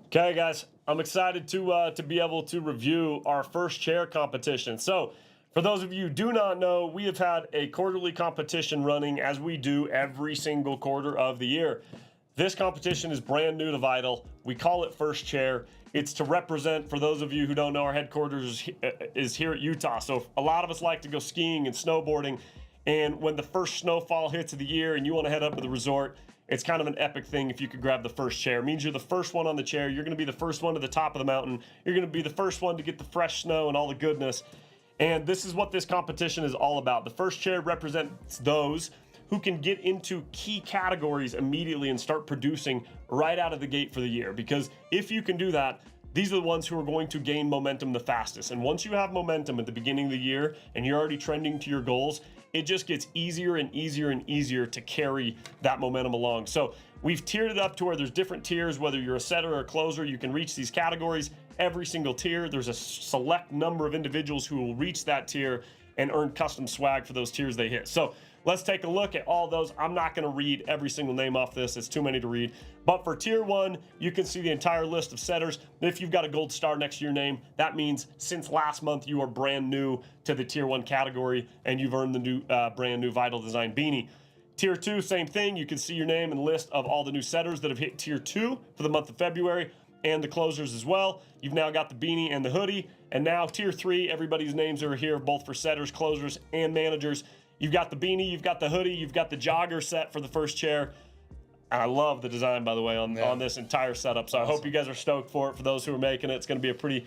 Okay, guys, I'm excited to be able to review our first chair competition. So, for those of you who do not know, we have had a quarterly competition running, as we do every single quarter of the year. This competition is brand new to VITL. We call it First Chair. It's to represent, for those of you who don't know, our headquarters is here at Utah. So a lot of us like to go skiing and snowboarding. And when the first snowfall hits of the year and you want to head up to the resort, it's kind of an epic thing if you could grab the first chair. It means you're the first one on the chair. You're going to be the first one to the top of the mountain. You're going to be the first one to get the fresh snow and all the goodness. And this is what this competition is all about. The first chair represents those who can get into key categories immediately and start producing right out of the gate for the year. Because if you can do that, these are the ones who are going to gain momentum the fastest. And once you have momentum at the beginning of the year and you're already trending to your goals, it just gets easier and easier and easier to carry that momentum along. So we've tiered it up to where there's different tiers. Whether you're a setter or a closer, you can reach these categories. Every single tier, there's a select number of individuals who will reach that tier and earn custom swag for those tiers they hit. So let's take a look at all those. I'm not going to read every single name off this. It's too many to read. But for tier 1, you can see the entire list of setters. If you've got a gold star next to your name, that means since last month you are brand new to the tier 1 category and you've earned the new brand new VITL Design beanie. Tier 2, same thing. You can see your name and list of all the new setters that have hit tier 2 for the month of February, and the closers as well. You've now got the beanie and the hoodie. And now tier 3, everybody's names are here, both for setters, closers, and managers. You've got the beanie, you've got the hoodie, you've got the jogger set for the first chair. And I love the design, by the way, on this entire setup. So awesome. I hope you guys are stoked for it. For those who are making it, it's going to be a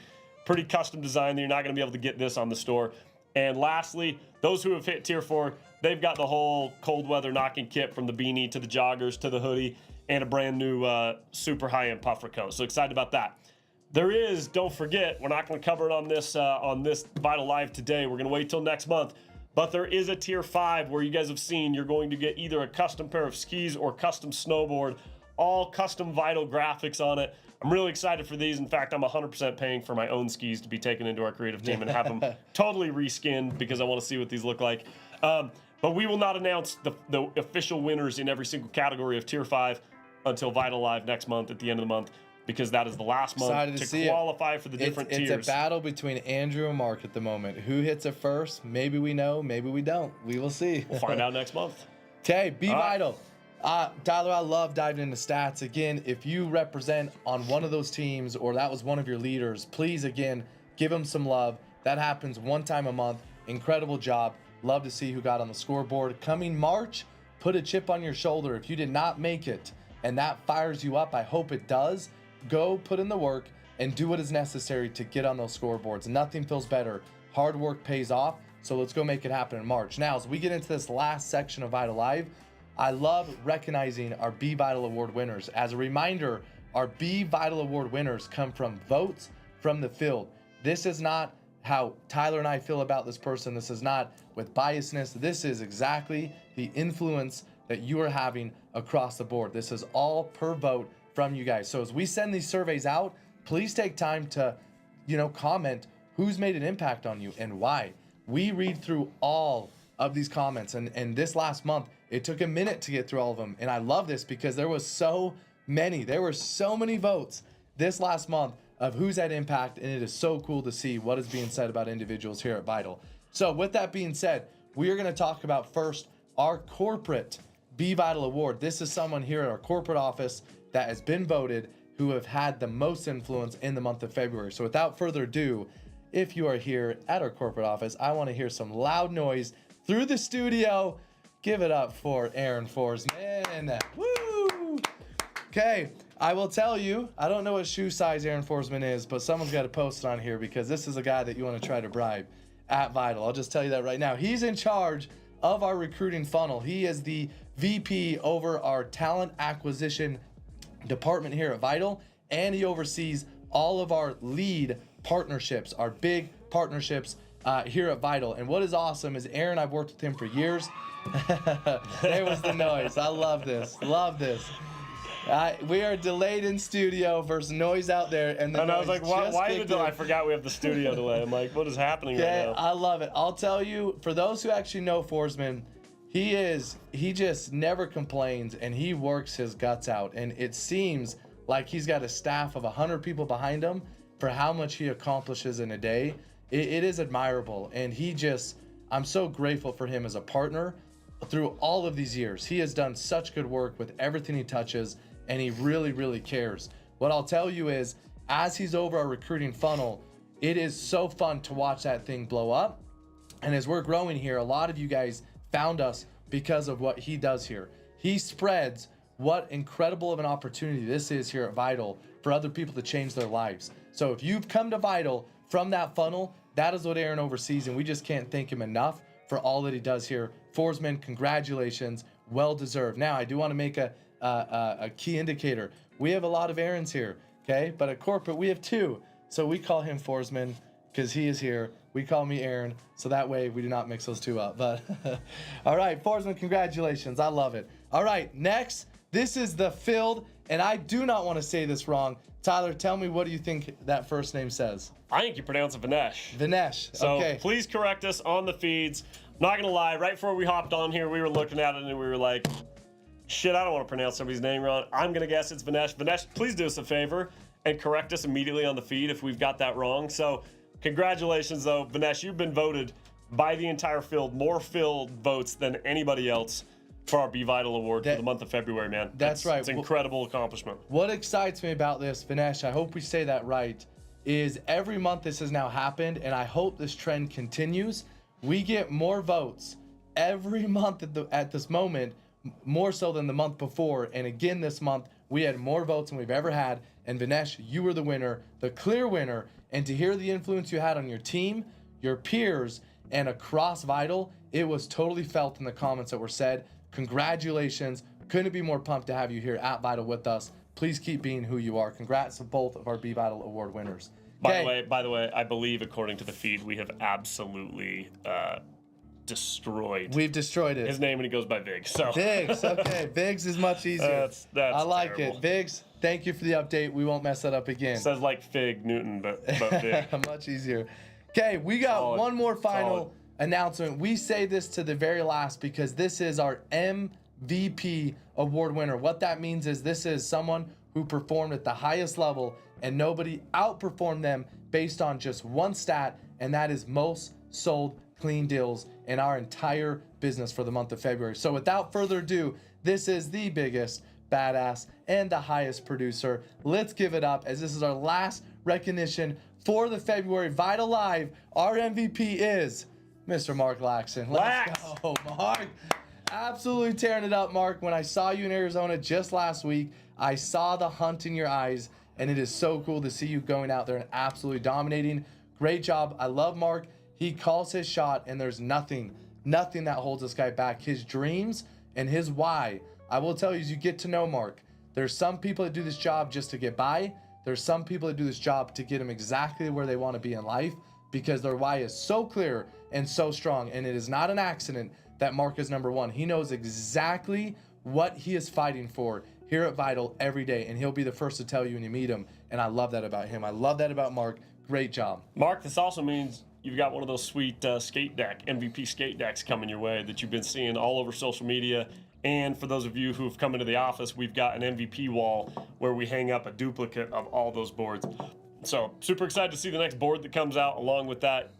pretty custom design that you're not going to be able to get this on the store. And lastly, those who have hit tier 4, they've got the whole cold weather knocking kit, from the beanie to the joggers to the hoodie, and a brand new super high-end puffer coat. So excited about that. There is, don't forget, we're not going to cover it on this VITL Live today. We're going to wait till next month. But there is a tier 5 where you guys have seen you're going to get either a custom pair of skis or custom snowboard, all custom VITL graphics on it. I'm really excited for these. In fact, I'm 100% paying for my own skis to be taken into our creative team and have them totally reskinned, because I want to see what these look like. But we will not announce the official winners in every single category of tier 5 until VITL Live next month at the end of the month, because that is the last month to qualify for the different tiers. It's a battle between Andrew and Mark at the moment. Who hits it first? Maybe we know, maybe we don't. We will see. We'll find out next month. Okay, be VITL. Tyler, I love diving into stats. Again, if you represent on one of those teams or that was one of your leaders, please, again, give them some love. That happens one time a month. Incredible job. Love to see who got on the scoreboard. Coming March, put a chip on your shoulder. If you did not make it and that fires you up, I hope it does. Go put in the work and do what is necessary to get on those scoreboards. Nothing feels better. Hard work pays off. So let's go make it happen in March. Now, as we get into this last section of VITL Live, I love recognizing our Be VITL Award winners. As a reminder, our Be VITL Award winners come from votes from the field. This is not how Tyler and I feel about this person. This is not with biasness. This is exactly the influence that you are having across the board. This is all per vote from you guys. So as we send these surveys out, please take time to, comment who's made an impact on you and why. We read through all of these comments, and this last month, it took a minute to get through all of them. And I love this because there were so many votes this last month of who's had impact, and it is so cool to see what is being said about individuals here at VITL. So with that being said, we are going to talk about first our corporate Be VITL Award. This is someone here at our corporate office that has been voted who have had the most influence in the month of February. So without further ado, if you are here at our corporate office, I want to hear some loud noise through the studio. Give it up for Aaron Forsman. Woo! Okay, I will tell you, I don't know what shoe size Aaron Forsman is, but someone's got to post it on here because this is a guy that you want to try to bribe at VITL. I'll just tell you that right now. He's in charge of our recruiting funnel. He is the VP over our talent acquisition department here at VITL, and he oversees all of our lead partnerships, our big partnerships here at VITL. And what is awesome is Aaron, I've worked with him for years. There was the noise. I love this. Love this. We are delayed in studio versus noise out there, and I was like, why the delay? I forgot we have the studio delay. I'm like, what is happening right now? I love it. I'll tell you, for those who actually know Forsman, he just never complains, and he works his guts out. And it seems like he's got a staff of 100 people behind him for how much he accomplishes in a day. It is admirable, and I'm so grateful for him as a partner through all of these years. He has done such good work with everything he touches, and he really, really cares. What I'll tell you is, as he's over our recruiting funnel, it is so fun to watch that thing blow up. And as we're growing here, a lot of you guys found us because of what he does here. He spreads what incredible of an opportunity this is here at VITL for other people to change their lives. So if you've come to VITL from that funnel, that is what Aaron oversees, and we just can't thank him enough for all that he does here. Forsman, congratulations, well deserved. Now, I do want to make a key indicator. We have a lot of Aarons here, okay? But at corporate, we have 2. So we call him Forsman because he is here. We call me Aaron, so that way we do not mix those 2 up. But all right, Forsman, congratulations. I love it. All right, next, this is the Field, and I do not want to say this wrong. Tyler, tell me, what do you think that first name says? I think you pronounce it Vinesh. Vinesh, so okay. Please correct us on the feeds. I'm not going to lie, right before we hopped on here, we were looking at it and we were like, shit, I don't want to pronounce somebody's name wrong. I'm going to guess it's Vinesh. Vinesh, please do us a favor and correct us immediately on the feed if we've got that wrong. So congratulations, though. Vinesh, you've been voted by the entire field, more field votes than anybody else for our Be VITL Award for the month of February, man. That's right. It's an incredible accomplishment. What excites me about this, Vinesh, I hope we say that right, is every month this has now happened, and I hope this trend continues. We get more votes every month at this moment, more so than the month before. And again, this month, we had more votes than we've ever had. And Vinesh, you were the winner, the clear winner. And to hear the influence you had on your team, your peers, and across VITL, it was totally felt in the comments that were said. Congratulations. Couldn't be more pumped to have you here at VITL with us. Please keep being who you are. Congrats to both of our Be VITL Award winners. By the way, I believe according to the feed, we have absolutely destroyed. We've destroyed it. His name, and he goes by Viggs. So Viggs, okay. Viggs is much easier. That's I like terrible. it. Viggs, thank you for the update. We won't mess that up again. Says like Fig Newton, but Vig. Much easier. Okay, we got one more final announcement. We say this to the very last because this is our MVP award winner. What that means is this is someone who performed at the highest level and nobody outperformed them based on just one stat, and that is most sold clean deals in our entire business for the month of February. So without further ado, this is the biggest, badass, and the highest producer. Let's give it up, as this is our last recognition for the February VITL Live. Our MVP is Mr. Mark Laxton. Let's go, Mark. Absolutely tearing it up, Mark. When I saw you in Arizona just last week, I saw the hunt in your eyes, and it is so cool to see you going out there and absolutely dominating. Great job. I love Mark. He calls his shot, and there's nothing that holds this guy back. His dreams and his why. I will tell you, as you get to know Mark, there's some people that do this job just to get by. There's some people that do this job to get them exactly where they want to be in life because their why is so clear and so strong. And it is not an accident that Mark is number one. He knows exactly what he is fighting for here at VITL every day, and he'll be the first to tell you when you meet him. And I love that about him. I love that about Mark. Great job. Mark, this also means you've got one of those sweet skate deck, MVP skate decks coming your way that you've been seeing all over social media. And for those of you who have come into the office, we've got an MVP wall where we hang up a duplicate of all those boards. So super excited to see the next board that comes out along with that.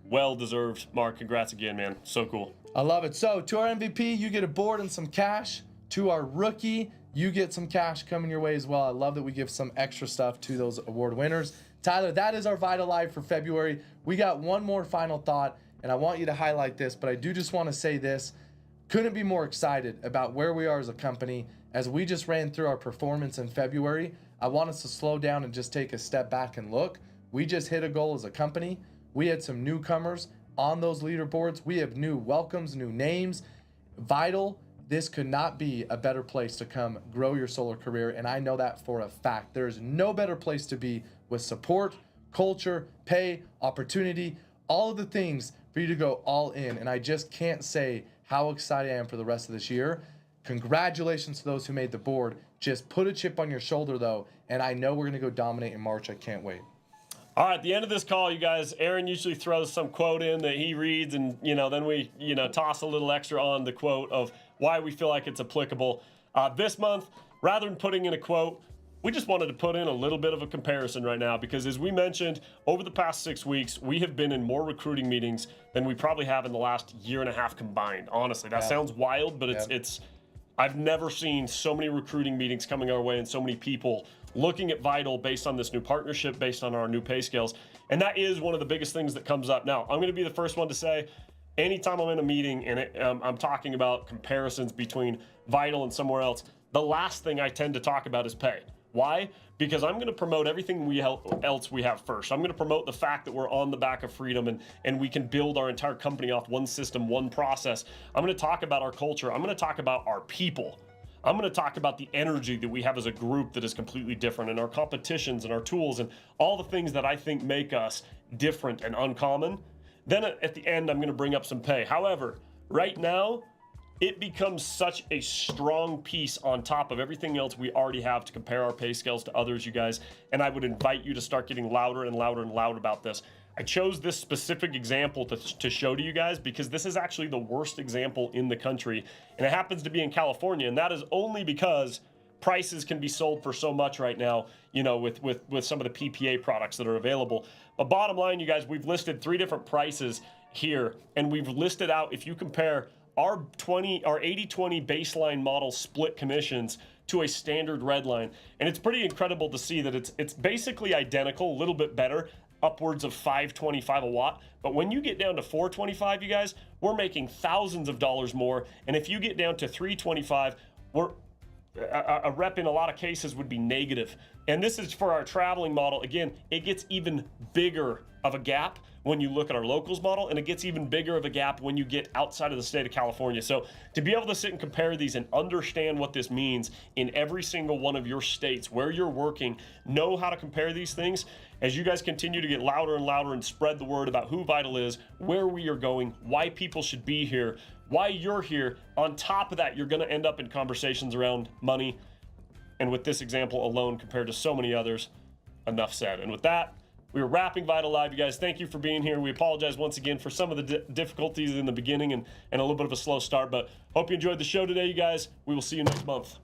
Well-deserved. Mark, congrats again, man. So cool. I love it. So to our MVP, you get a board and some cash. To our rookie, you get some cash coming your way as well. I love that we give some extra stuff to those award winners. Tyler, that is our VITL Live for February. We got one more final thought, and I want you to highlight this, but I do just want to say this. Couldn't be more excited about where we are as a company. As we just ran through our performance in February, I want us to slow down and just take a step back and look. We just hit a goal as a company. We had some newcomers on those leaderboards. We have new welcomes, new names. VITL, this could not be a better place to come grow your solar career, and I know that for a fact. There's no better place to be with support, culture, pay, opportunity, all of the things for you to go all in. And I just can't say how excited I am for the rest of this year. Congratulations to those who made the board. Just put a chip on your shoulder, though, and I know we're going to go dominate in March. I can't wait. All right, at the end of this call, you guys, Aaron usually throws some quote in that he reads, and then we toss a little extra on the quote of why we feel like it's applicable. This month, rather than putting in a quote, we just wanted to put in a little bit of a comparison right now, because as we mentioned, over the past 6 weeks, we have been in more recruiting meetings than we probably have in the last year and a half combined. Honestly, that sounds wild, but it's I've never seen so many recruiting meetings coming our way and so many people looking at VITL based on this new partnership, based on our new pay scales. And that is one of the biggest things that comes up. Now, I'm going to be the first one to say, anytime I'm in a meeting and I'm talking about comparisons between VITL and somewhere else, the last thing I tend to talk about is pay. Why? Because I'm going to promote everything else we have first. I'm going to promote the fact that we're on the back of freedom and we can build our entire company off one system, one process. I'm going to talk about our culture. I'm going to talk about our people. I'm going to talk about the energy that we have as a group that is completely different, and our competitions and our tools and all the things that I think make us different and uncommon. Then at the end, I'm going to bring up some pay. However, right now, it becomes such a strong piece on top of everything else we already have to compare our pay scales to others, you guys. And I would invite you to start getting louder and louder and louder about this. I chose this specific example to show to you guys because this is actually the worst example in the country. And it happens to be in California. And that is only because prices can be sold for so much right now, with some of the PPA products that are available. But bottom line, you guys, we've listed 3 different prices here. And we've listed out, if you compare our 80-20 baseline model split commissions to a standard red line. And it's pretty incredible to see that it's basically identical, a little bit better, upwards of $525 a watt. But when you get down to $425, you guys, we're making thousands of dollars more. And if you get down to $325, a rep in a lot of cases would be negative. And this is for our traveling model. Again, it gets even bigger of a gap when you look at our locals model, and it gets even bigger of a gap when you get outside of the state of California. So to be able to sit and compare these and understand what this means in every single one of your states where you're working, know how to compare these things, as you guys continue to get louder and louder and spread the word about who VITL is, where we are going, why people should be here, why you're here. On top of that, you're going to end up in conversations around money. And with this example alone compared to so many others, enough said. And with that, we are wrapping VITL Live. You guys, thank you for being here. We apologize once again for some of the difficulties in the beginning and a little bit of a slow start, but hope you enjoyed the show today, you guys. We will see you next month.